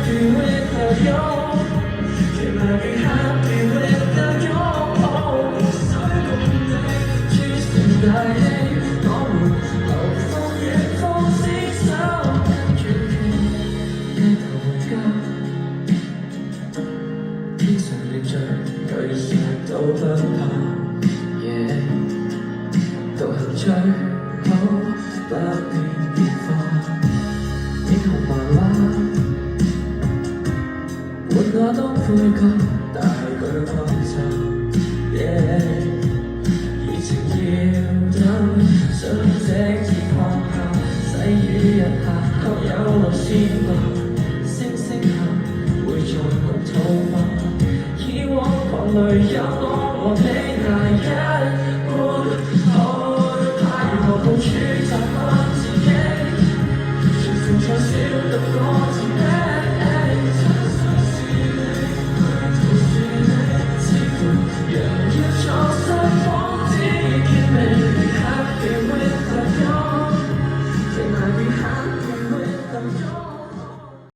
happy without you. Can I be happy without you? So tusen dager kommer og for seg selv.天上列着巨石都不怕，獨行最好不變變化。英雄漫畫，換我當配角，大舉擴散。熱情要等，想這次放下，細雨一下，確有落線吧。星星下會在共吐嗎？以往狂淚有我和你那一